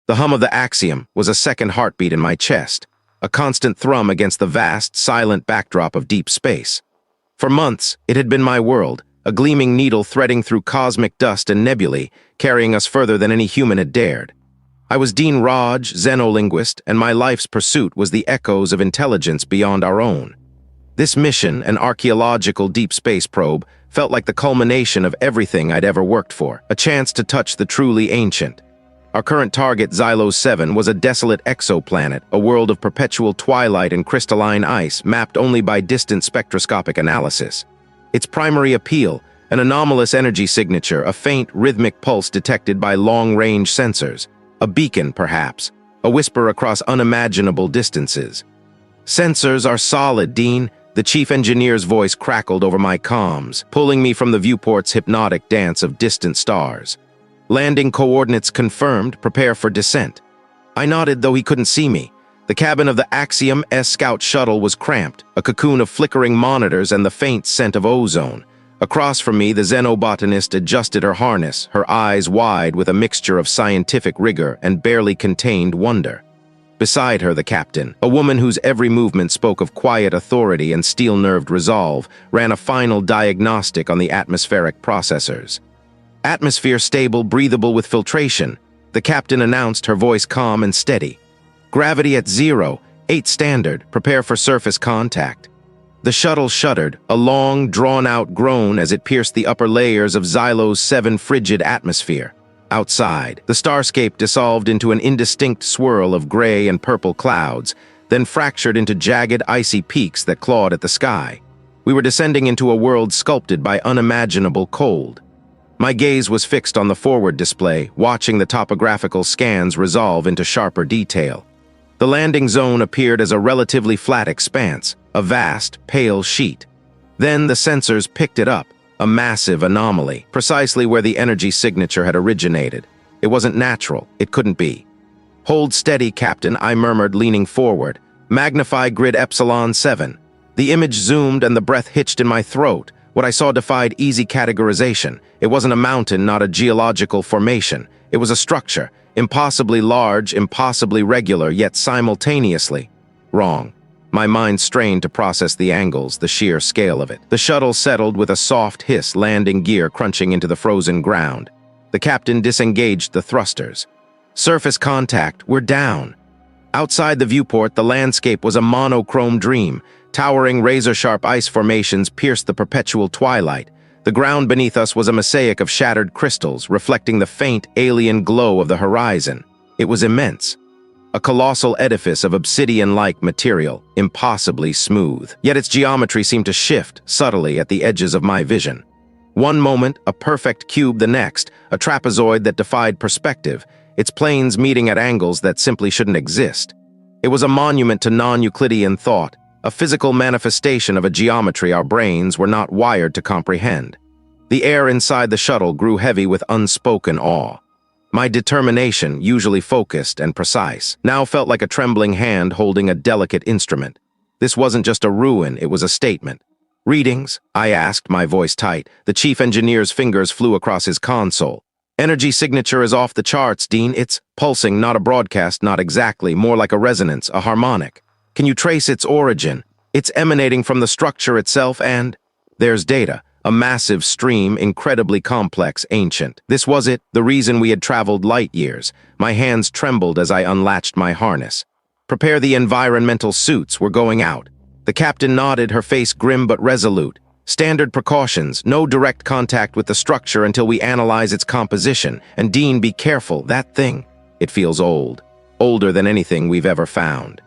The hum of the axiom was a second heartbeat in my chest, a constant thrum against the vast, silent backdrop of deep space. For months, it had been my world, a gleaming needle threading through cosmic dust and nebulae, carrying us further than any human had dared. I was Dean Raj, xenolinguist, and my life's pursuit was the echoes of intelligence beyond our own. This mission, an archaeological deep space probe, felt like the culmination of everything I'd ever worked for, a chance to touch the truly ancient. Our current target, Xylos-7, was a desolate exoplanet, a world of perpetual twilight and crystalline ice, mapped only by distant spectroscopic analysis. Its primary appeal, an anomalous energy signature, a faint, rhythmic pulse detected by long-range sensors. A beacon, perhaps, a whisper across unimaginable distances. "Sensors are solid, Dean," the chief engineer's voice crackled over my comms, pulling me from the viewport's hypnotic dance of distant stars. "Landing coordinates confirmed, prepare for descent." I nodded, though he couldn't see me. The cabin of the Axiom-S Scout shuttle was cramped, a cocoon of flickering monitors and the faint scent of ozone. Across from me, the xenobotanist adjusted her harness, her eyes wide with a mixture of scientific rigor and barely contained wonder. Beside her, the captain, a woman whose every movement spoke of quiet authority and steel-nerved resolve, ran a final diagnostic on the atmospheric processors. "Atmosphere stable, breathable with filtration," the captain announced, her voice calm and steady. "Gravity at 0, 8 standard, prepare for surface contact." The shuttle shuddered, a long, drawn-out groan as it pierced the upper layers of Xylos-7 frigid atmosphere. Outside, the starscape dissolved into an indistinct swirl of gray and purple clouds, then fractured into jagged, icy peaks that clawed at the sky. We were descending into a world sculpted by unimaginable cold. My gaze was fixed on the forward display, watching the topographical scans resolve into sharper detail. The landing zone appeared as a relatively flat expanse, a vast, pale sheet. Then the sensors picked it up, a massive anomaly, precisely where the energy signature had originated. It wasn't natural, it couldn't be. "Hold steady, Captain," I murmured, leaning forward. "Magnify grid Epsilon-7." The image zoomed and the breath hitched in my throat. What I saw defied easy categorization. It wasn't a mountain, not a geological formation. It was a structure, impossibly large, impossibly regular, yet simultaneously wrong. My mind strained to process the angles, the sheer scale of it. The shuttle settled with a soft hiss, landing gear crunching into the frozen ground. The captain disengaged the thrusters. "Surface contact, we're down." Outside the viewport, the landscape was a monochrome dream. Towering, razor-sharp ice formations pierced the perpetual twilight. The ground beneath us was a mosaic of shattered crystals, reflecting the faint, alien glow of the horizon. It was immense. A colossal edifice of obsidian-like material, impossibly smooth. Yet its geometry seemed to shift, subtly, at the edges of my vision. One moment, a perfect cube; the next, a trapezoid that defied perspective, its planes meeting at angles that simply shouldn't exist. It was a monument to non-Euclidean thought, a physical manifestation of a geometry our brains were not wired to comprehend. The air inside the shuttle grew heavy with unspoken awe. My determination, usually focused and precise, now felt like a trembling hand holding a delicate instrument. This wasn't just a ruin, it was a statement. "Readings?" I asked, my voice tight. The chief engineer's fingers flew across his console. "Energy signature is off the charts, Dean. It's pulsing, not a broadcast, not exactly, more like a resonance, a harmonic. Can you trace its origin? It's emanating from the structure itself and—" There's data. A massive stream, incredibly complex, ancient. This was it, the reason we had traveled light years. My hands trembled as I unlatched my harness. "Prepare the environmental suits, we're going out." The captain nodded, her face grim but resolute. "Standard precautions, no direct contact with the structure until we analyze its composition. And Dean, be careful, that thing, it feels old. Older than anything we've ever found."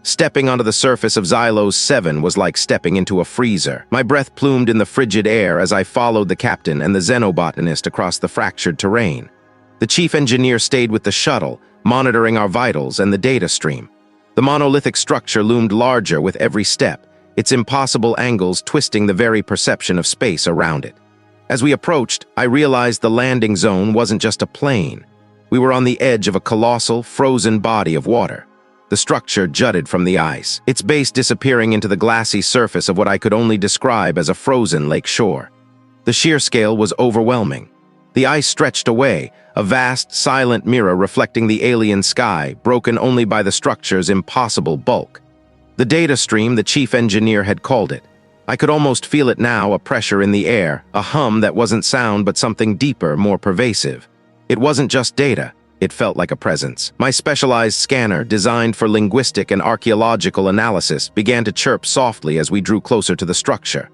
Stepping onto the surface of Xylos-7 was like stepping into a freezer. My breath plumed in the frigid air as I followed the captain and the xenobotanist across the fractured terrain. The chief engineer stayed with the shuttle, monitoring our vitals and the data stream. The monolithic structure loomed larger with every step, its impossible angles twisting the very perception of space around it. As we approached, I realized the landing zone wasn't just a plane. We were on the edge of a colossal, frozen body of water. The structure jutted from the ice, its base disappearing into the glassy surface of what I could only describe as a frozen lake shore. The sheer scale was overwhelming. The ice stretched away, a vast, silent mirror reflecting the alien sky, broken only by the structure's impossible bulk. The data stream, the chief engineer had called it. I could almost feel it now, a pressure in the air, a hum that wasn't sound but something deeper, more pervasive. It wasn't just data. It felt like a presence. My specialized scanner, designed for linguistic and archaeological analysis, began to chirp softly as we drew closer to the structure.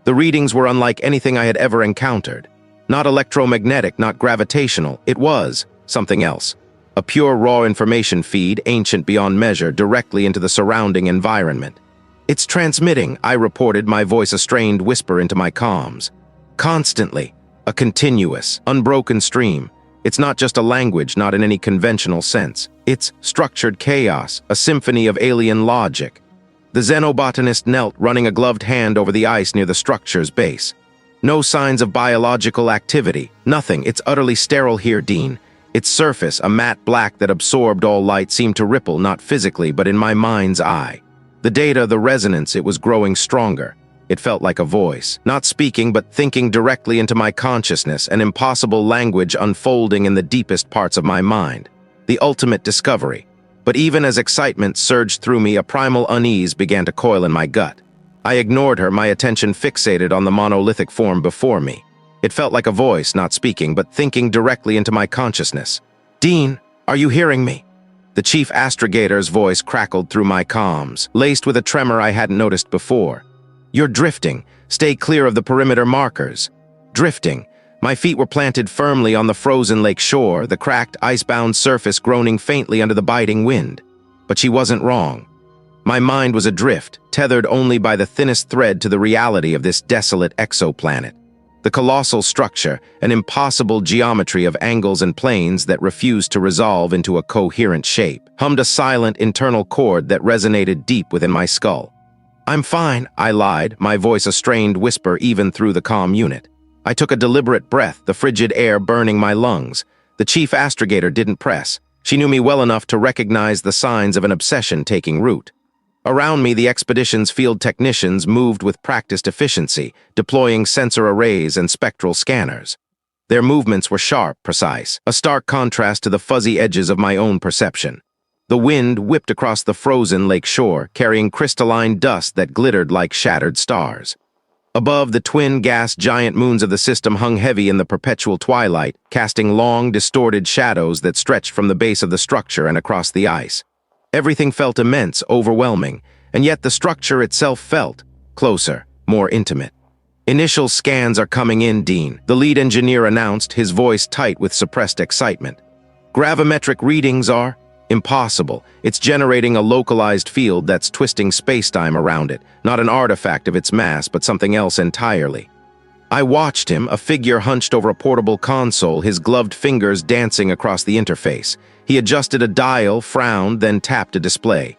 The readings were unlike anything I had ever encountered. Not electromagnetic, not gravitational. It was something else. A pure raw information feed, ancient beyond measure, directly into the surrounding environment. "It's transmitting," I reported, my voice a strained whisper into my comms. "Constantly. A continuous, unbroken stream. It's not just a language, not in any conventional sense. It's structured chaos, a symphony of alien logic." The xenobotanist knelt, running a gloved hand over the ice near the structure's base. "No signs of biological activity. Nothing. It's utterly sterile here, Dean. Its surface, a matte black that absorbed all light, seemed to ripple, not physically, but in my mind's eye. The data, the resonance, it was growing stronger. It felt like a voice, not speaking but thinking directly into my consciousness, an impossible language unfolding in the deepest parts of my mind. The ultimate discovery. But even as excitement surged through me, a primal unease began to coil in my gut. I ignored her, my attention fixated on the monolithic form before me. It felt like a voice, not speaking, but thinking directly into my consciousness. "Dean, are you hearing me?" The chief astrogator's voice crackled through my comms, laced with a tremor I hadn't noticed before. "You're drifting. Stay clear of the perimeter markers." Drifting. My feet were planted firmly on the frozen lake shore, the cracked, icebound surface groaning faintly under the biting wind. But she wasn't wrong. My mind was adrift, tethered only by the thinnest thread to the reality of this desolate exoplanet. The colossal structure, an impossible geometry of angles and planes that refused to resolve into a coherent shape, hummed a silent internal chord that resonated deep within my skull. "I'm fine," I lied, my voice a strained whisper even through the comm unit. I took a deliberate breath, the frigid air burning my lungs. The chief astrogator didn't press. She knew me well enough to recognize the signs of an obsession taking root. Around me, the expedition's field technicians moved with practiced efficiency, deploying sensor arrays and spectral scanners. Their movements were sharp, precise, a stark contrast to the fuzzy edges of my own perception. The wind whipped across the frozen lake shore, carrying crystalline dust that glittered like shattered stars. Above, the twin gas giant moons of the system hung heavy in the perpetual twilight, casting long, distorted shadows that stretched from the base of the structure and across the ice. Everything felt immense, overwhelming, and yet the structure itself felt closer, more intimate. "Initial scans are coming in, Dean," the lead engineer announced, his voice tight with suppressed excitement. "Gravimetric readings are impossible. It's generating a localized field that's twisting spacetime around it, not an artifact of its mass, but something else entirely." I watched him, a figure hunched over a portable console, his gloved fingers dancing across the interface. He adjusted a dial, frowned, then tapped a display.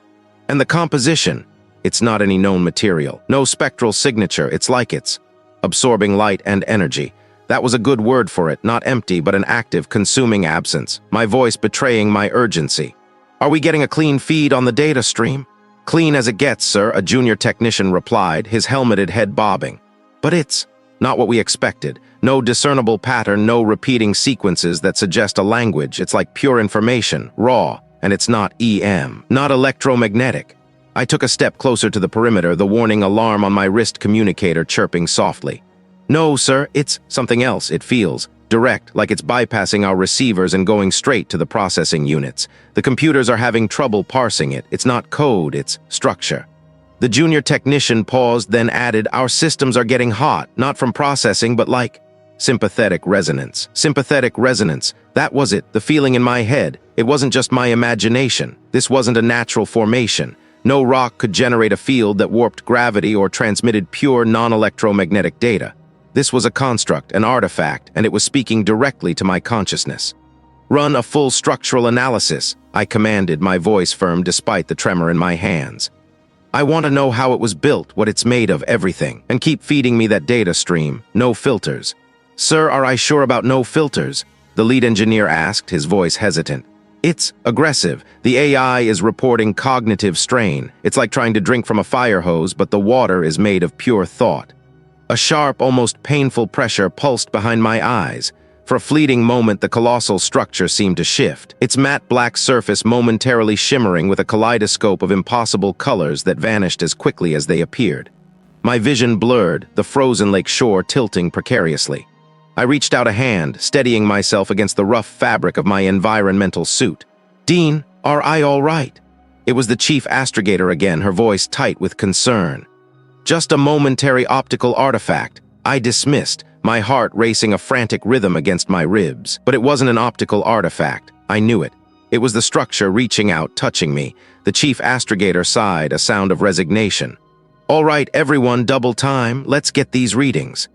And the composition, it's not any known material. No spectral signature, it's like it's absorbing light and energy. That was a good word for it, not empty, but an active, consuming absence, my voice betraying my urgency. "Are we getting a clean feed on the data stream?" "Clean as it gets, sir," a junior technician replied, his helmeted head bobbing. "But it's not what we expected. No discernible pattern, no repeating sequences that suggest a language. It's like pure information, raw, and it's not EM, not electromagnetic." I took a step closer to the perimeter, the warning alarm on my wrist communicator chirping softly. "No, sir, it's something else. It feels direct, like it's bypassing our receivers and going straight to the processing units. The computers are having trouble parsing it. It's not code, it's structure." The junior technician paused, then added, "Our systems are getting hot, not from processing, but like sympathetic resonance." Sympathetic resonance. That was it, the feeling in my head. It wasn't just my imagination. This wasn't a natural formation. No rock could generate a field that warped gravity or transmitted pure non-electromagnetic data. This was a construct, an artifact, and it was speaking directly to my consciousness. "Run a full structural analysis," I commanded, my voice firm despite the tremor in my hands. "I want to know how it was built, what it's made of, everything, and keep feeding me that data stream. No filters." "Sir, are I sure about no filters?" the lead engineer asked, his voice hesitant. "It's aggressive. The AI is reporting cognitive strain. It's like trying to drink from a fire hose, but the water is made of pure thought." A sharp, almost painful pressure pulsed behind my eyes. For a fleeting moment, the colossal structure seemed to shift, its matte black surface momentarily shimmering with a kaleidoscope of impossible colors that vanished as quickly as they appeared. My vision blurred, the frozen lake shore tilting precariously. I reached out a hand, steadying myself against the rough fabric of my environmental suit. "Dean, are I all right?" It was the chief astrogator again, her voice tight with concern. "Just a momentary optical artifact," I dismissed, my heart racing a frantic rhythm against my ribs. But it wasn't an optical artifact. I knew it. It was the structure reaching out, touching me. The chief astrogator sighed, a sound of resignation. "All right, everyone, double time. Let's get these readings."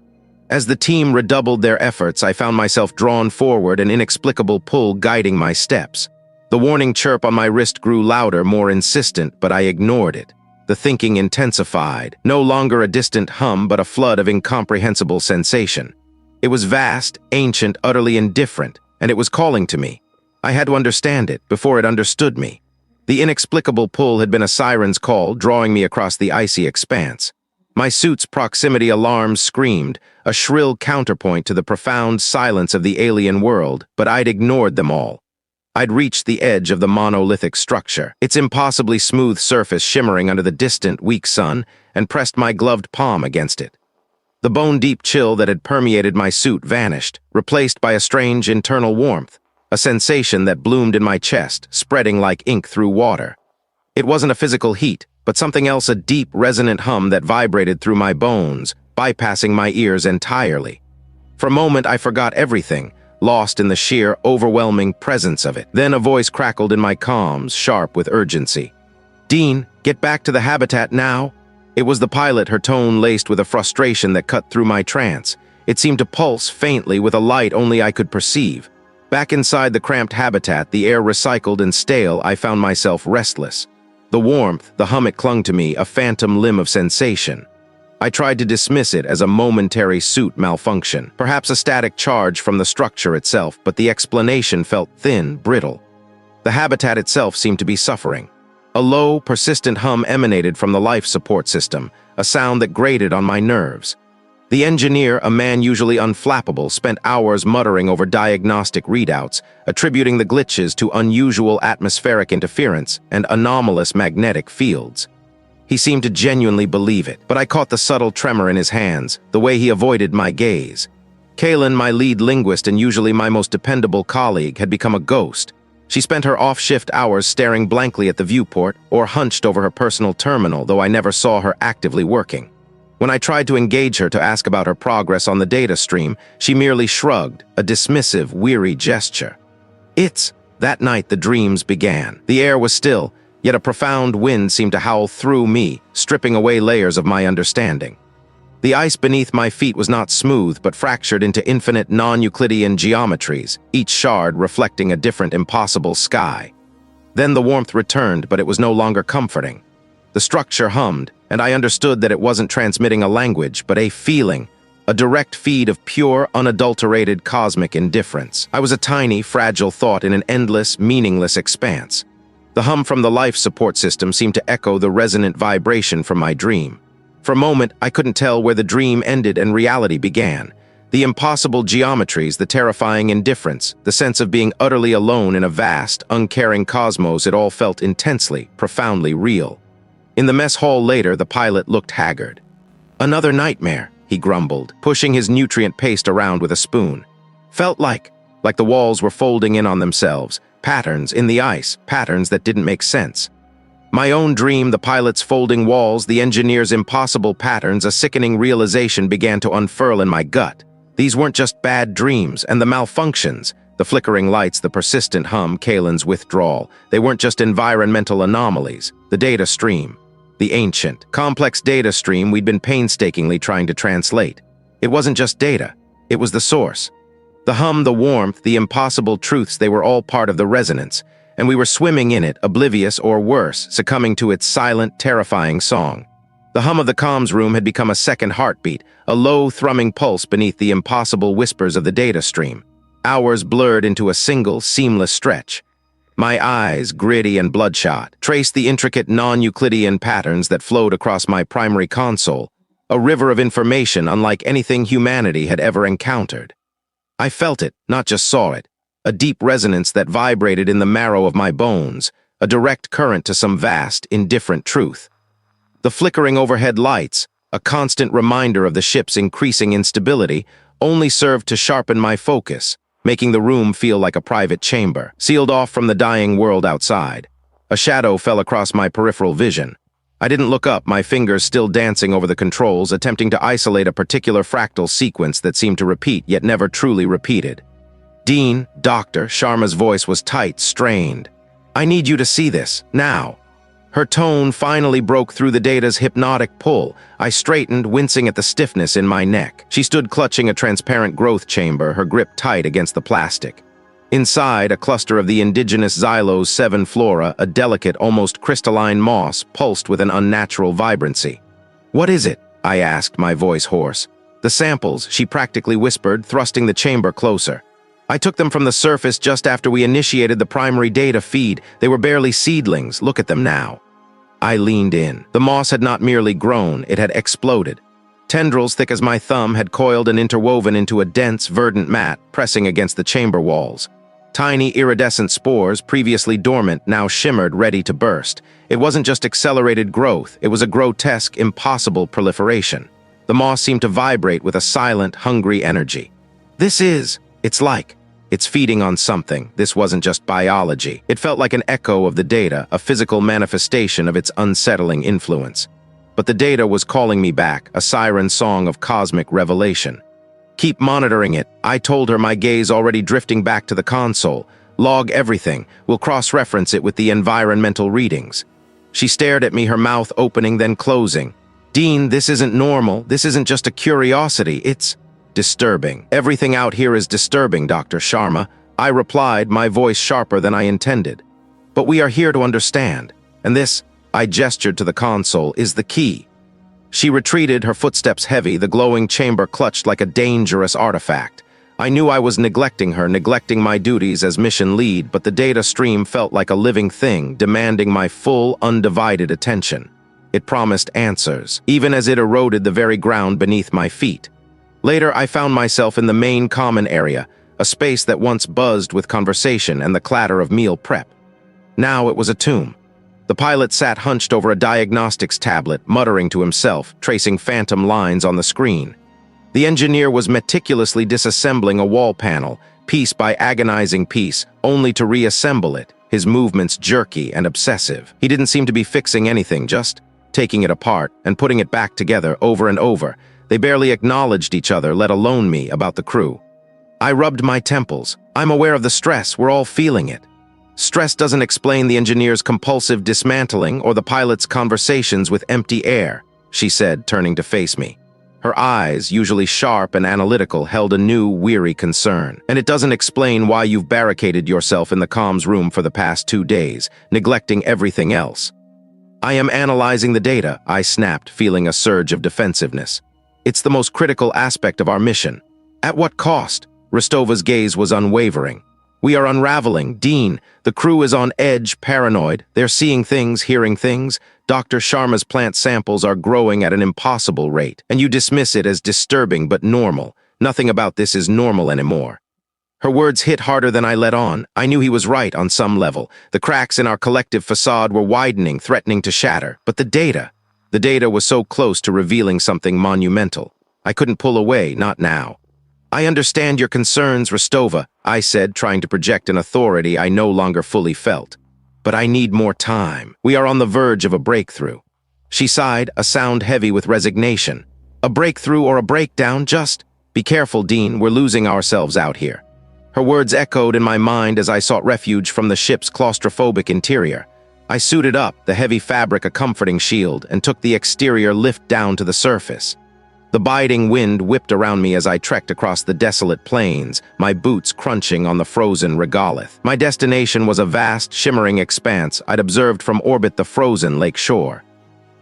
As the team redoubled their efforts, I found myself drawn forward, an inexplicable pull guiding my steps. The warning chirp on my wrist grew louder, more insistent, but I ignored it. The thinking intensified, no longer a distant hum but a flood of incomprehensible sensation. It was vast, ancient, utterly indifferent, and it was calling to me. I had to understand it before it understood me. The inexplicable pull had been a siren's call, drawing me across the icy expanse. My suit's proximity alarms screamed, a shrill counterpoint to the profound silence of the alien world, but I'd ignored them all. I'd reached the edge of the monolithic structure, its impossibly smooth surface shimmering under the distant, weak sun, and pressed my gloved palm against it. The bone-deep chill that had permeated my suit vanished, replaced by a strange internal warmth, a sensation that bloomed in my chest, spreading like ink through water. It wasn't a physical heat, but something else, a deep, resonant hum that vibrated through my bones, bypassing my ears entirely. For a moment, I forgot everything, lost in the sheer, overwhelming presence of it. Then a voice crackled in my comms, sharp with urgency. "Dean, get back to the habitat now." It was the pilot, her tone laced with a frustration that cut through my trance. It seemed to pulse faintly with a light only I could perceive. Back inside the cramped habitat, the air recycled and stale, I found myself restless. The warmth, the hum, it clung to me, a phantom limb of sensation. I tried to dismiss it as a momentary suit malfunction, perhaps a static charge from the structure itself, but the explanation felt thin, brittle. The habitat itself seemed to be suffering. A low, persistent hum emanated from the life support system, a sound that grated on my nerves. The engineer, a man usually unflappable, spent hours muttering over diagnostic readouts, attributing the glitches to unusual atmospheric interference and anomalous magnetic fields. He seemed to genuinely believe it, but I caught the subtle tremor in his hands, the way he avoided my gaze. Kaylin, my lead linguist and usually my most dependable colleague, had become a ghost. She spent her off-shift hours staring blankly at the viewport or hunched over her personal terminal, though I never saw her actively working. When I tried to engage her to ask about her progress on the data stream, she merely shrugged, a dismissive, weary gesture. That night the dreams began. The air was still, yet a profound wind seemed to howl through me, stripping away layers of my understanding. The ice beneath my feet was not smooth, but fractured into infinite non-Euclidean geometries, each shard reflecting a different impossible sky. Then the warmth returned, but it was no longer comforting. The structure hummed, and I understood that it wasn't transmitting a language, but a feeling, a direct feed of pure, unadulterated cosmic indifference. I was a tiny, fragile thought in an endless, meaningless expanse. The hum from the life support system seemed to echo the resonant vibration from my dream. For a moment, I couldn't tell where the dream ended and reality began. The impossible geometries, the terrifying indifference, the sense of being utterly alone in a vast, uncaring cosmos, it all felt intensely, profoundly real. In the mess hall later, the pilot looked haggard. "Another nightmare," he grumbled, pushing his nutrient paste around with a spoon. Felt like the walls were folding in on themselves, patterns in the ice, patterns that didn't make sense. My own dream, the pilot's folding walls, the engineer's impossible patterns, a sickening realization began to unfurl in my gut. These weren't just bad dreams, and the malfunctions, the flickering lights, the persistent hum, Kaylin's withdrawal, they weren't just environmental anomalies. The data stream, the ancient, complex data stream we'd been painstakingly trying to translate. It wasn't just data, it was the source. The hum, the warmth, the impossible truths, they were all part of the resonance, and we were swimming in it, oblivious or worse, succumbing to its silent, terrifying song. The hum of the comms room had become a second heartbeat, a low, thrumming pulse beneath the impossible whispers of the data stream. Hours blurred into a single, seamless stretch. My eyes, gritty and bloodshot, traced the intricate non-Euclidean patterns that flowed across my primary console, a river of information unlike anything humanity had ever encountered. I felt it, not just saw it. A deep resonance that vibrated in the marrow of my bones, a direct current to some vast, indifferent truth. The flickering overhead lights, a constant reminder of the ship's increasing instability, only served to sharpen my focus, making the room feel like a private chamber, sealed off from the dying world outside. A shadow fell across my peripheral vision. I didn't look up, my fingers still dancing over the controls, attempting to isolate a particular fractal sequence that seemed to repeat, yet never truly repeated. Dean, Doctor, Sharma's voice was tight, strained. I need you to see this, now. Her tone finally broke through the data's hypnotic pull. I straightened, wincing at the stiffness in my neck. She stood clutching a transparent growth chamber, her grip tight against the plastic. Inside, a cluster of the indigenous Xylos-7 flora, a delicate, almost crystalline moss, pulsed with an unnatural vibrancy. "What is it?" I asked, my voice hoarse. "The samples," she practically whispered, thrusting the chamber closer. "I took them from the surface just after we initiated the primary data feed. They were barely seedlings. Look at them now." I leaned in. The moss had not merely grown, it had exploded. Tendrils thick as my thumb had coiled and interwoven into a dense, verdant mat, pressing against the chamber walls. Tiny, iridescent spores, previously dormant, now shimmered, ready to burst. It wasn't just accelerated growth, it was a grotesque, impossible proliferation. The moss seemed to vibrate with a silent, hungry energy. It's feeding on something. This wasn't just biology. It felt like an echo of the data, a physical manifestation of its unsettling influence. But the data was calling me back, a siren song of cosmic revelation. "Keep monitoring it," I told her, my gaze already drifting back to the console. "Log everything. We'll cross-reference it with the environmental readings." She stared at me, her mouth opening, then closing. "Dean, this isn't normal. This isn't just a curiosity. It's disturbing. Everything out here is disturbing, Dr. Sharma," I replied, my voice sharper than I intended. "But we are here to understand. And this," I gestured to the console, "is the key." She retreated, her footsteps heavy, the glowing chamber clutched like a dangerous artifact. I knew I was neglecting her, neglecting my duties as mission lead, but the data stream felt like a living thing, demanding my full, undivided attention. It promised answers, even as it eroded the very ground beneath my feet. Later, I found myself in the main common area, a space that once buzzed with conversation and the clatter of meal prep. Now it was a tomb. The pilot sat hunched over a diagnostics tablet, muttering to himself, tracing phantom lines on the screen. The engineer was meticulously disassembling a wall panel, piece by agonizing piece, only to reassemble it, his movements jerky and obsessive. He didn't seem to be fixing anything, just taking it apart and putting it back together over and over. They barely acknowledged each other, let alone me, about the crew. I rubbed my temples. "I'm aware of the stress, we're all feeling it." "Stress doesn't explain the engineer's compulsive dismantling or the pilot's conversations with empty air," she said, turning to face me. Her eyes, usually sharp and analytical, held a new, weary concern. "And it doesn't explain why you've barricaded yourself in the comms room for the past 2 days, neglecting everything else." "I am analyzing the data," I snapped, feeling a surge of defensiveness. "It's the most critical aspect of our mission." "At what cost?" Rostova's gaze was unwavering. "We are unraveling. Dean, the crew is on edge, paranoid. They're seeing things, hearing things. Dr. Sharma's plant samples are growing at an impossible rate, and you dismiss it as disturbing but normal. Nothing about this is normal anymore." Her words hit harder than I let on. I knew he was right on some level. The cracks in our collective facade were widening, threatening to shatter. But the data was so close to revealing something monumental. I couldn't pull away, not now. "I understand your concerns, Rostova," I said, trying to project an authority I no longer fully felt. "But I need more time. We are on the verge of a breakthrough." She sighed, a sound heavy with resignation. "A breakthrough or a breakdown, just be careful, Dean, we're losing ourselves out here." Her words echoed in my mind as I sought refuge from the ship's claustrophobic interior. I suited up, the heavy fabric a comforting shield, and took the exterior lift down to the surface. The biting wind whipped around me as I trekked across the desolate plains, my boots crunching on the frozen regolith. My destination was a vast, shimmering expanse I'd observed from orbit, the frozen lake shore.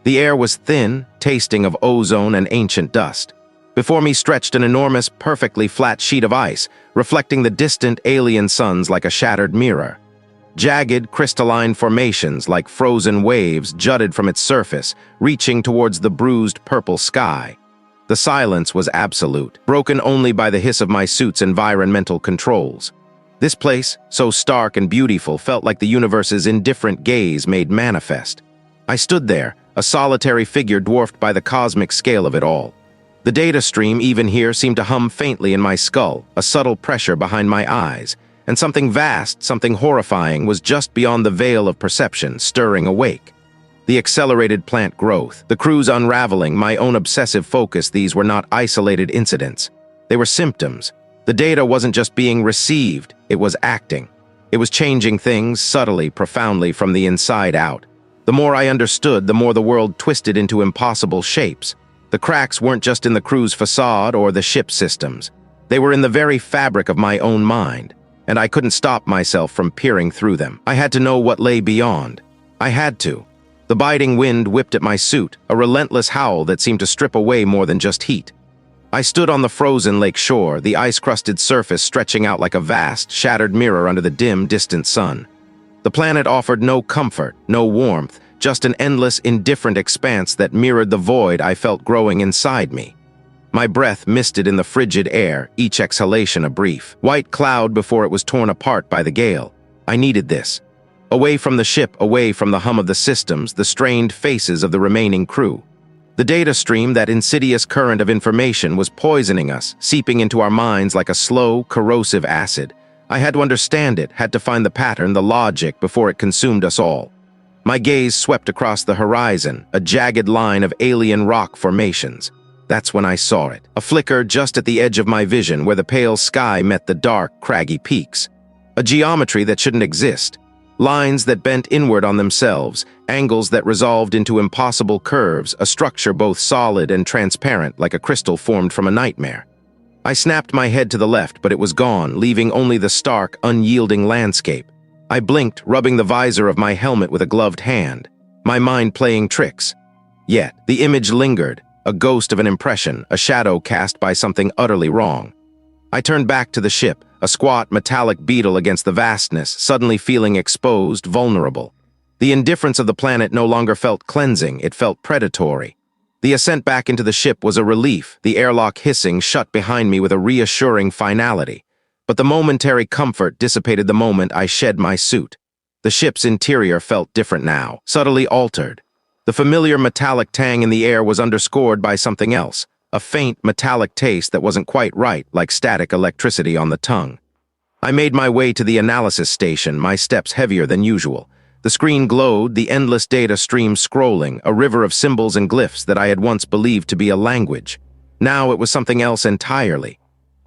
The air was thin, tasting of ozone and ancient dust. Before me stretched an enormous, perfectly flat sheet of ice, reflecting the distant alien suns like a shattered mirror. Jagged, crystalline formations like frozen waves jutted from its surface, reaching towards the bruised purple sky. The silence was absolute, broken only by the hiss of my suit's environmental controls. This place, so stark and beautiful, felt like the universe's indifferent gaze made manifest. I stood there, a solitary figure dwarfed by the cosmic scale of it all. The data stream, even here, seemed to hum faintly in my skull, a subtle pressure behind my eyes, and something vast, something horrifying, was just beyond the veil of perception, stirring awake. The accelerated plant growth, the crew's unraveling, my own obsessive focus, these were not isolated incidents. They were symptoms. The data wasn't just being received, it was acting. It was changing things subtly, profoundly, from the inside out. The more I understood, the more the world twisted into impossible shapes. The cracks weren't just in the crew's facade or the ship's systems. They were in the very fabric of my own mind, and I couldn't stop myself from peering through them. I had to know what lay beyond. I had to. The biting wind whipped at my suit, a relentless howl that seemed to strip away more than just heat. I stood on the frozen lake shore, the ice-crusted surface stretching out like a vast, shattered mirror under the dim, distant sun. The planet offered no comfort, no warmth, just an endless, indifferent expanse that mirrored the void I felt growing inside me. My breath misted in the frigid air, each exhalation a brief white cloud before it was torn apart by the gale. I needed this. Away from the ship, away from the hum of the systems, the strained faces of the remaining crew. The data stream, that insidious current of information, was poisoning us, seeping into our minds like a slow, corrosive acid. I had to understand it, had to find the pattern, the logic, before it consumed us all. My gaze swept across the horizon, a jagged line of alien rock formations. That's when I saw it, a flicker just at the edge of my vision where the pale sky met the dark, craggy peaks. A geometry that shouldn't exist. Lines that bent inward on themselves, angles that resolved into impossible curves, a structure both solid and transparent like a crystal formed from a nightmare. I snapped my head to the left, but it was gone, leaving only the stark, unyielding landscape. I blinked, rubbing the visor of my helmet with a gloved hand, my mind playing tricks. Yet, the image lingered, a ghost of an impression, a shadow cast by something utterly wrong. I turned back to the ship, a squat, metallic beetle against the vastness, suddenly feeling exposed, vulnerable. The indifference of the planet no longer felt cleansing, it felt predatory. The ascent back into the ship was a relief, the airlock hissing shut behind me with a reassuring finality. But the momentary comfort dissipated the moment I shed my suit. The ship's interior felt different now, subtly altered. The familiar metallic tang in the air was underscored by something else, a faint metallic taste that wasn't quite right, like static electricity on the tongue. I made my way to the analysis station, my steps heavier than usual. The screen glowed, the endless data stream scrolling, a river of symbols and glyphs that I had once believed to be a language. Now it was something else entirely.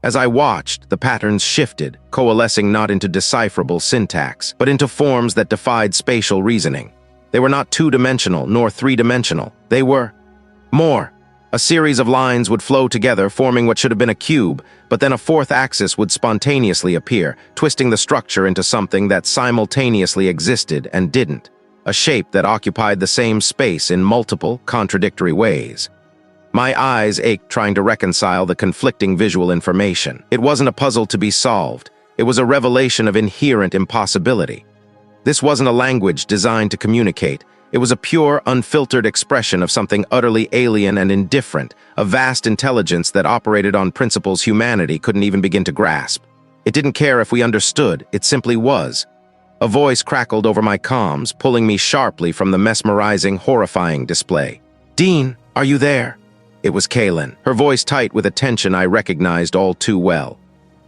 As I watched, the patterns shifted, coalescing not into decipherable syntax, but into forms that defied spatial reasoning. They were not two-dimensional, nor three-dimensional. They were more. A series of lines would flow together, forming what should have been a cube, but then a fourth axis would spontaneously appear, twisting the structure into something that simultaneously existed and didn't. A shape that occupied the same space in multiple, contradictory ways. My eyes ached trying to reconcile the conflicting visual information. It wasn't a puzzle to be solved. It was a revelation of inherent impossibility. This wasn't a language designed to communicate. It was a pure, unfiltered expression of something utterly alien and indifferent, a vast intelligence that operated on principles humanity couldn't even begin to grasp. It didn't care if we understood, it simply was. A voice crackled over my comms, pulling me sharply from the mesmerizing, horrifying display. "Dean, are you there?" It was Kaylin, her voice tight with a tension I recognized all too well.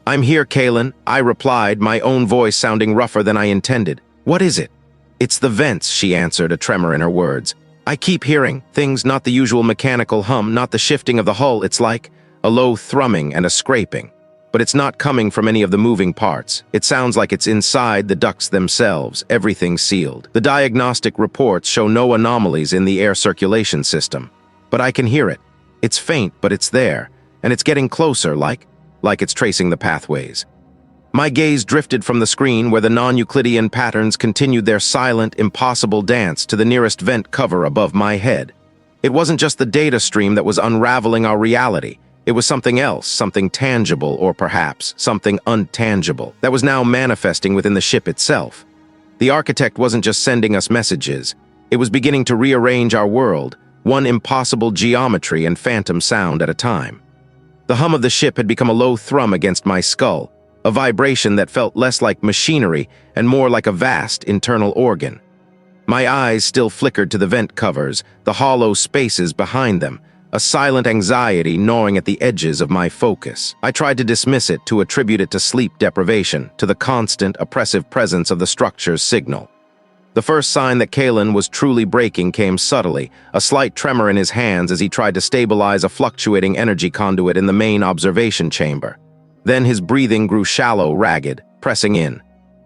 "I'm here, Kaylin," I replied, my own voice sounding rougher than I intended. "What is it?" "It's the vents," she answered, a tremor in her words. "I keep hearing things, not the usual mechanical hum, not the shifting of the hull. It's like a low thrumming and a scraping. But it's not coming from any of the moving parts. It sounds like it's inside the ducts themselves, everything sealed. The diagnostic reports show no anomalies in the air circulation system. But I can hear it. It's faint, but it's there, and it's getting closer, like it's tracing the pathways." My gaze drifted from the screen where the non-Euclidean patterns continued their silent, impossible dance to the nearest vent cover above my head. It wasn't just the data stream that was unraveling our reality. It was something else, something tangible, or perhaps something untangible, that was now manifesting within the ship itself. The architect wasn't just sending us messages. It was beginning to rearrange our world, one impossible geometry and phantom sound at a time. The hum of the ship had become a low thrum against my skull, a vibration that felt less like machinery and more like a vast internal organ. My eyes still flickered to the vent covers, the hollow spaces behind them, a silent anxiety gnawing at the edges of my focus. I tried to dismiss it, to attribute it to sleep deprivation, to the constant, oppressive presence of the structure's signal. The first sign that Kalen was truly breaking came subtly, a slight tremor in his hands as he tried to stabilize a fluctuating energy conduit in the main observation chamber. Then his breathing grew shallow, ragged, pressing in.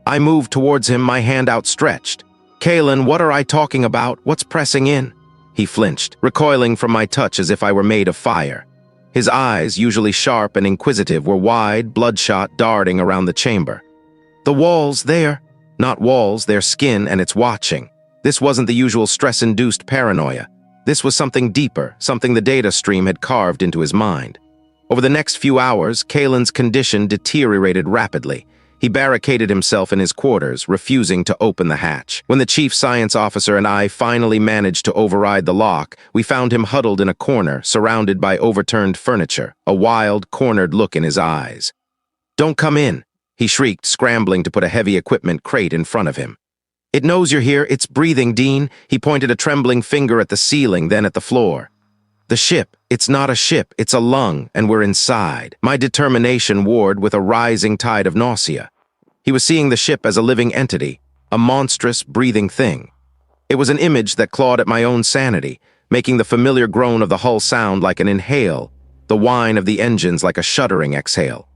I moved towards him, my hand outstretched. "Kalen, what are I talking about? What's pressing in?" He flinched, recoiling from my touch as if I were made of fire. His eyes, usually sharp and inquisitive, were wide, bloodshot, darting around the chamber. "The walls, there." Not walls, their skin, and it's watching. This wasn't the usual stress-induced paranoia. This was something deeper, something the data stream had carved into his mind. Over the next few hours, Kalen's condition deteriorated rapidly. He barricaded himself in his quarters, refusing to open the hatch. When the chief science officer and I finally managed to override the lock, we found him huddled in a corner, surrounded by overturned furniture, a wild, cornered look in his eyes. "Don't come in," he shrieked, scrambling to put a heavy equipment crate in front of him. "It knows you're here. It's breathing, Dean." He pointed a trembling finger at the ceiling, then at the floor. "The ship. It's not a ship. It's a lung, and we're inside." My determination warred with a rising tide of nausea. He was seeing the ship as a living entity, a monstrous, breathing thing. It was an image that clawed at my own sanity, making the familiar groan of the hull sound like an inhale, the whine of the engines like a shuddering exhale.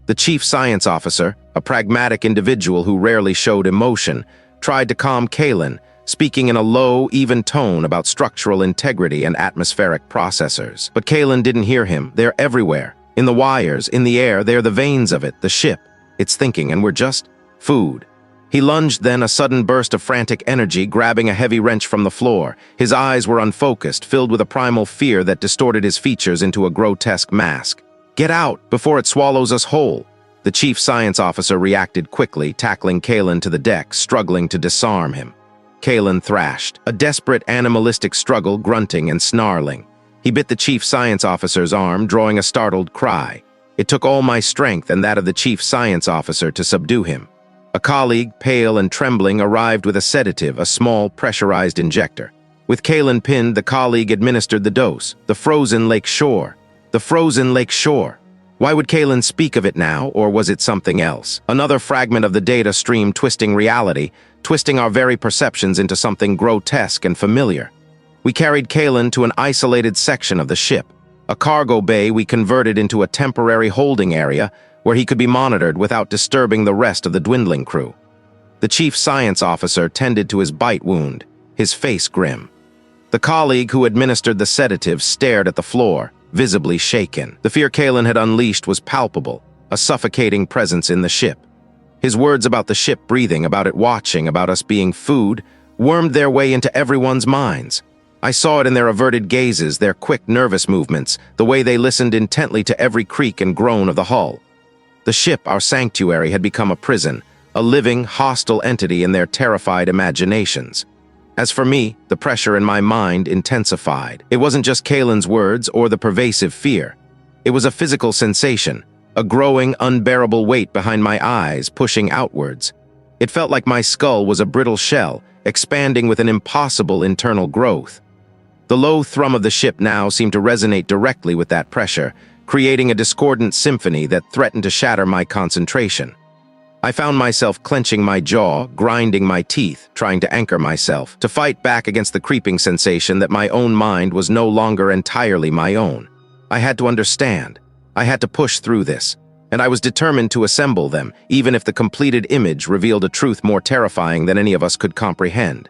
The chief science officer, a pragmatic individual who rarely showed emotion, tried to calm Kalen, speaking in a low, even tone about structural integrity and atmospheric processors. But Kalen didn't hear him. They're everywhere. In the wires, in the air, they're the veins of it, the ship. It's thinking, and we're just food. He lunged then, a sudden burst of frantic energy, grabbing a heavy wrench from the floor. His eyes were unfocused, filled with a primal fear that distorted his features into a grotesque mask. "Get out, before it swallows us whole." The chief science officer reacted quickly, tackling Kalen to the deck, struggling to disarm him. Kalen thrashed, a desperate animalistic struggle, grunting and snarling. He bit the chief science officer's arm, drawing a startled cry. It took all my strength and that of the chief science officer to subdue him. A colleague, pale and trembling, arrived with a sedative, a small, pressurized injector. With Kalen pinned, the colleague administered the dose. The frozen lake shore. The frozen lake shore. Why would Kalen speak of it now, or was it something else? Another fragment of the data stream twisting reality, twisting our very perceptions into something grotesque and familiar. We carried Kalen to an isolated section of the ship, a cargo bay we converted into a temporary holding area where he could be monitored without disturbing the rest of the dwindling crew. The chief science officer tended to his bite wound, his face grim. The colleague who administered the sedative stared at the floor, visibly shaken. The fear Kalen had unleashed was palpable, a suffocating presence in the ship. His words about the ship breathing, about it watching, about us being food, wormed their way into everyone's minds. I saw it in their averted gazes, their quick, nervous movements, the way they listened intently to every creak and groan of the hull. The ship, our sanctuary, had become a prison, a living, hostile entity in their terrified imaginations. As for me, the pressure in my mind intensified. It wasn't just Kalen's words or the pervasive fear. It was a physical sensation, a growing, unbearable weight behind my eyes, pushing outwards. It felt like my skull was a brittle shell, expanding with an impossible internal growth. The low thrum of the ship now seemed to resonate directly with that pressure, creating a discordant symphony that threatened to shatter my concentration. I found myself clenching my jaw, grinding my teeth, trying to anchor myself, to fight back against the creeping sensation that my own mind was no longer entirely my own. I had to understand. I had to push through this, and I was determined to assemble them, even if the completed image revealed a truth more terrifying than any of us could comprehend.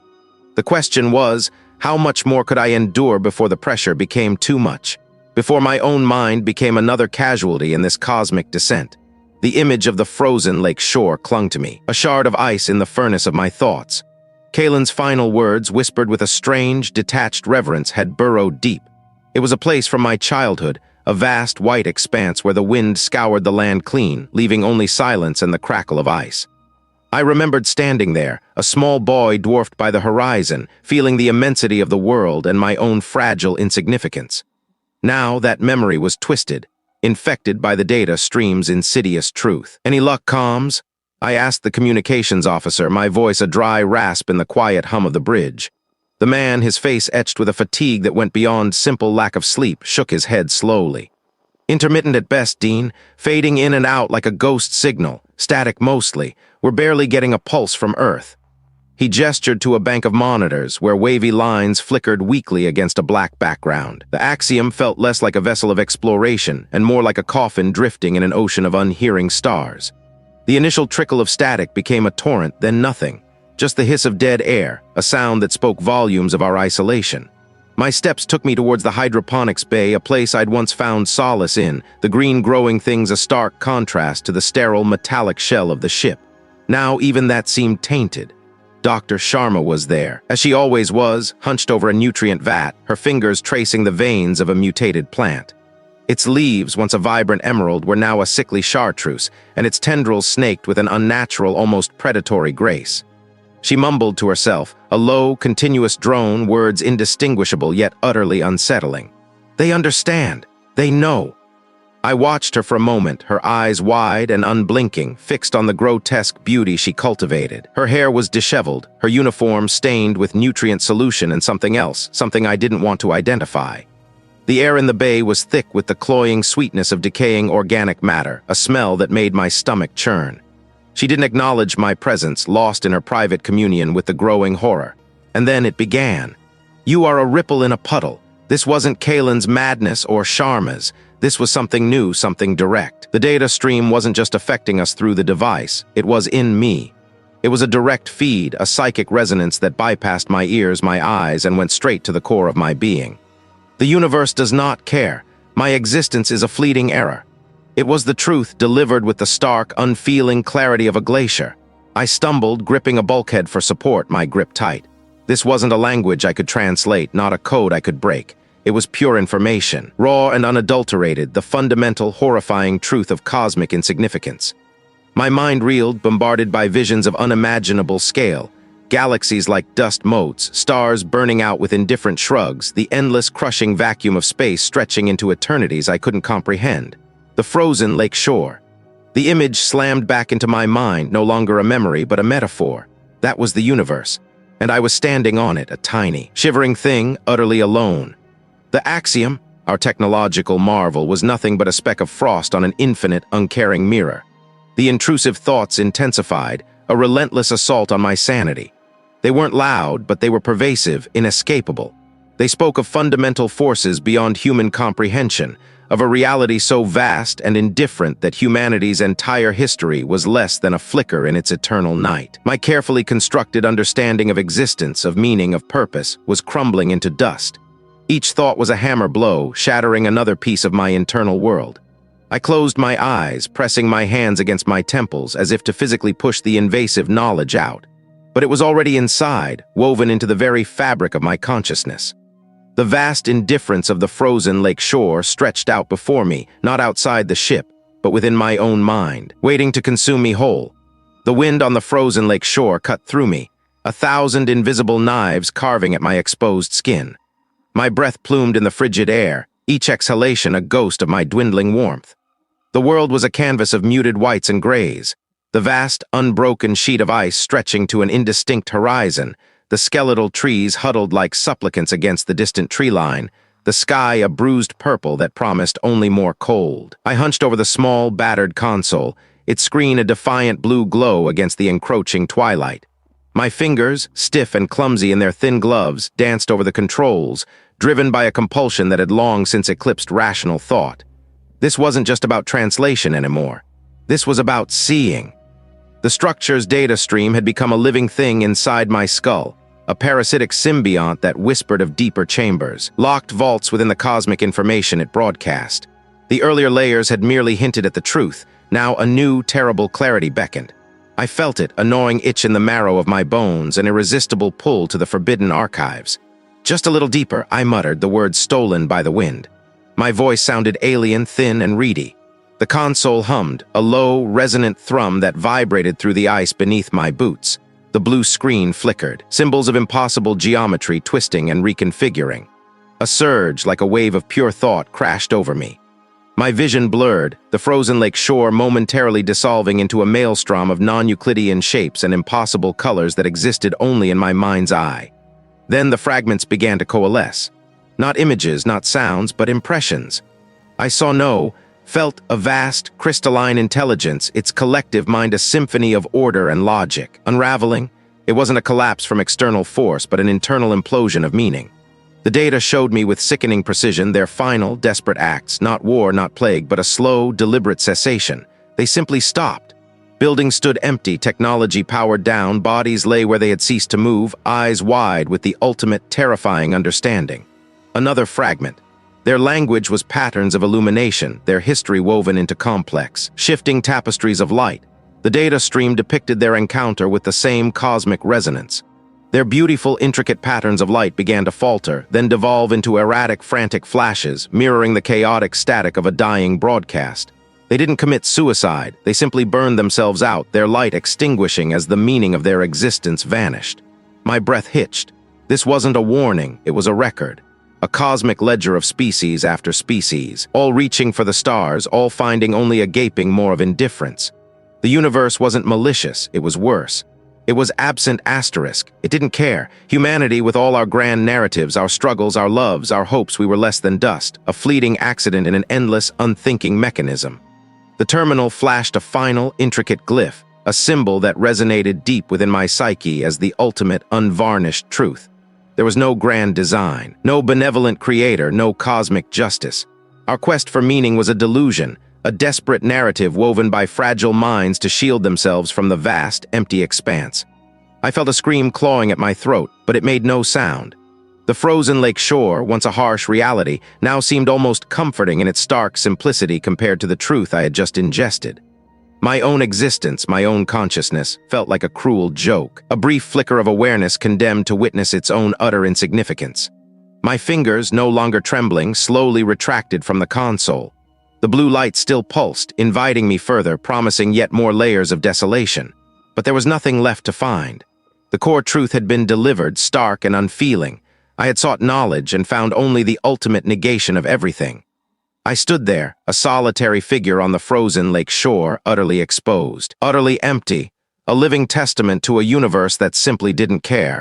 The question was, how much more could I endure before the pressure became too much? Before my own mind became another casualty in this cosmic descent? The image of the frozen lake shore clung to me, a shard of ice in the furnace of my thoughts. Kalen's final words, whispered with a strange, detached reverence, had burrowed deep. It was a place from my childhood, a vast white expanse where the wind scoured the land clean, leaving only silence and the crackle of ice. I remembered standing there, a small boy dwarfed by the horizon, feeling the immensity of the world and my own fragile insignificance. Now that memory was twisted, infected by the data stream's insidious truth. "Any luck, comms?" I asked the communications officer, my voice a dry rasp in the quiet hum of the bridge. The man, his face etched with a fatigue that went beyond simple lack of sleep, shook his head slowly. "Intermittent at best, Dean, fading in and out like a ghost signal, static mostly. We're barely getting a pulse from Earth." He gestured to a bank of monitors where wavy lines flickered weakly against a black background. The Axiom felt less like a vessel of exploration and more like a coffin drifting in an ocean of unhearing stars. The initial trickle of static became a torrent, then nothing. Just the hiss of dead air, a sound that spoke volumes of our isolation. My steps took me towards the hydroponics bay, a place I'd once found solace in, the green growing things a stark contrast to the sterile metallic shell of the ship. Now even that seemed tainted. Dr. Sharma was there, as she always was, hunched over a nutrient vat, her fingers tracing the veins of a mutated plant. Its leaves, once a vibrant emerald, were now a sickly chartreuse, and its tendrils snaked with an unnatural, almost predatory grace. She mumbled to herself, a low, continuous drone, words indistinguishable yet utterly unsettling. "They understand. They know." I watched her for a moment, her eyes wide and unblinking, fixed on the grotesque beauty she cultivated. Her hair was disheveled, her uniform stained with nutrient solution and something else, something I didn't want to identify. The air in the bay was thick with the cloying sweetness of decaying organic matter, a smell that made my stomach churn. She didn't acknowledge my presence, lost in her private communion with the growing horror. And then it began. "You are a ripple in a puddle. This wasn't Kalen's madness or Sharma's. This was something new, something direct. The data stream wasn't just affecting us through the device. It was in me. It was a direct feed, a psychic resonance that bypassed my ears, my eyes, and went straight to the core of my being. The universe does not care. My existence is a fleeting error." It was the truth delivered with the stark, unfeeling clarity of a glacier. I stumbled, gripping a bulkhead for support, my grip tight. This wasn't a language I could translate, not a code I could break. It was pure information, raw and unadulterated, the fundamental, horrifying truth of cosmic insignificance. My mind reeled, bombarded by visions of unimaginable scale. Galaxies like dust motes, stars burning out with indifferent shrugs, the endless crushing vacuum of space stretching into eternities I couldn't comprehend. The frozen lake shore. The image slammed back into my mind, no longer a memory but a metaphor. That was the universe, and I was standing on it, a tiny, shivering thing, utterly alone. The Axiom, our technological marvel, was nothing but a speck of frost on an infinite, uncaring mirror. The intrusive thoughts intensified, a relentless assault on my sanity. They weren't loud, but they were pervasive, inescapable. They spoke of fundamental forces beyond human comprehension, of a reality so vast and indifferent that humanity's entire history was less than a flicker in its eternal night. My carefully constructed understanding of existence, of meaning, of purpose, was crumbling into dust. Each thought was a hammer blow, shattering another piece of my internal world. I closed my eyes, pressing my hands against my temples as if to physically push the invasive knowledge out. But it was already inside, woven into the very fabric of my consciousness. The vast indifference of the frozen lake shore stretched out before me, not outside the ship, but within my own mind, waiting to consume me whole. The wind on the frozen lake shore cut through me, 1,000 invisible knives carving at my exposed skin. My breath plumed in the frigid air, each exhalation a ghost of my dwindling warmth. The world was a canvas of muted whites and grays, the vast, unbroken sheet of ice stretching to an indistinct horizon, the skeletal trees huddled like supplicants against the distant tree line, the sky a bruised purple that promised only more cold. I hunched over the small, battered console, its screen a defiant blue glow against the encroaching twilight. My fingers, stiff and clumsy in their thin gloves, danced over the controls, driven by a compulsion that had long since eclipsed rational thought. This wasn't just about translation anymore. This was about seeing. The structure's data stream had become a living thing inside my skull, a parasitic symbiont that whispered of deeper chambers, locked vaults within the cosmic information it broadcast. The earlier layers had merely hinted at the truth. Now a new, terrible clarity beckoned. I felt it, a gnawing itch in the marrow of my bones, an irresistible pull to the forbidden archives. Just a little deeper, I muttered, the words stolen by the wind. My voice sounded alien, thin, and reedy. The console hummed, a low, resonant thrum that vibrated through the ice beneath my boots. The blue screen flickered, symbols of impossible geometry twisting and reconfiguring. A surge, like a wave of pure thought, crashed over me. My vision blurred, the frozen lake shore momentarily dissolving into a maelstrom of non-Euclidean shapes and impossible colors that existed only in my mind's eye. Then the fragments began to coalesce. Not images, not sounds, but impressions. I felt a vast, crystalline intelligence, its collective mind a symphony of order and logic. Unraveling, it wasn't a collapse from external force, but an internal implosion of meaning. The data showed me with sickening precision their final, desperate acts, not war, not plague, but a slow, deliberate cessation. They simply stopped. Buildings stood empty, technology powered down, bodies lay where they had ceased to move, eyes wide with the ultimate, terrifying understanding. Another fragment. Their language was patterns of illumination, their history woven into complex, shifting tapestries of light. The data stream depicted their encounter with the same cosmic resonance. Their beautiful, intricate patterns of light began to falter, then devolve into erratic, frantic flashes, mirroring the chaotic static of a dying broadcast. They didn't commit suicide, they simply burned themselves out, their light extinguishing as the meaning of their existence vanished. My breath hitched. This wasn't a warning, it was a record. A cosmic ledger of species after species, all reaching for the stars, all finding only a gaping more of indifference. The universe wasn't malicious, it was worse. It was absent asterisk. It didn't care. Humanity, with all our grand narratives, our struggles, our loves, our hopes, we were less than dust, a fleeting accident in an endless, unthinking mechanism. The terminal flashed a final, intricate glyph, a symbol that resonated deep within my psyche as the ultimate, unvarnished truth. There was no grand design, no benevolent creator, no cosmic justice. Our quest for meaning was a delusion, a desperate narrative woven by fragile minds to shield themselves from the vast, empty expanse. I felt a scream clawing at my throat, but it made no sound. The frozen lake shore, once a harsh reality, now seemed almost comforting in its stark simplicity compared to the truth I had just ingested. My own existence, my own consciousness, felt like a cruel joke, a brief flicker of awareness condemned to witness its own utter insignificance. My fingers, no longer trembling, slowly retracted from the console. The blue light still pulsed, inviting me further, promising yet more layers of desolation. But there was nothing left to find. The core truth had been delivered, stark and unfeeling. I had sought knowledge and found only the ultimate negation of everything. I stood there, a solitary figure on the frozen lake shore, utterly exposed, utterly empty, a living testament to a universe that simply didn't care.